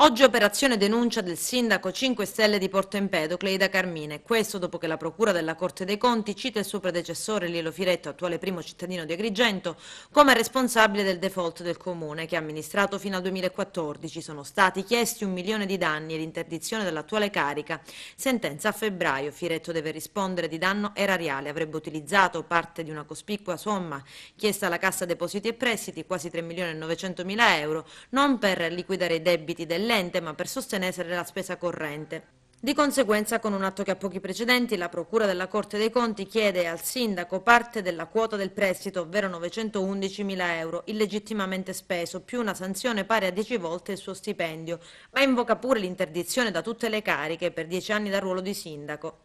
Oggi operazione denuncia del sindaco 5 Stelle di Porto Empedocle, Ida Carmine. Questo dopo che la Procura della Corte dei Conti cita il suo predecessore Lilo Firetto, attuale primo cittadino di Agrigento, come responsabile del default del comune, che ha amministrato fino al 2014. Sono stati chiesti 1 milione di danni e l'interdizione dell'attuale carica. Sentenza a febbraio. Firetto deve rispondere di danno erariale. Avrebbe utilizzato parte di una cospicua somma chiesta alla Cassa Depositi e Prestiti, quasi 3 milioni e 900 mila euro, non per liquidare i debiti dell'ente, ma per sostenere la spesa corrente. Di conseguenza, con un atto che ha pochi precedenti, la Procura della Corte dei Conti chiede al sindaco parte della quota del prestito, ovvero 911 mila euro, illegittimamente speso, più una sanzione pari a 10 volte il suo stipendio, ma invoca pure l'interdizione da tutte le cariche per 10 anni dal ruolo di sindaco.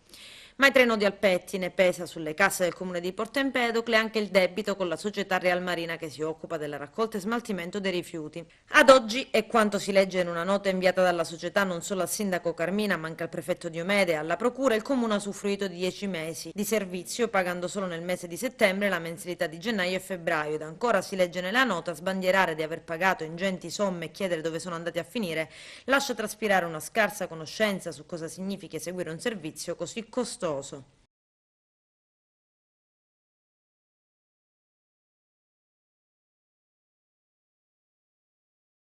Ma i tre nodi al pettine pesa sulle casse del comune di Porto Empedocle anche il debito con la società Real Marina che si occupa della raccolta e smaltimento dei rifiuti. Ad oggi, è quanto si legge in una nota inviata dalla società non solo al sindaco Carmina ma anche al prefetto Diomede e alla procura, il comune ha usufruito di 10 mesi di servizio pagando solo nel mese di settembre la mensilità di gennaio e febbraio, ed ancora si legge nella nota: sbandierare di aver pagato ingenti somme e chiedere dove sono andati a finire lascia traspirare una scarsa conoscenza su cosa significhi eseguire un servizio così costoso.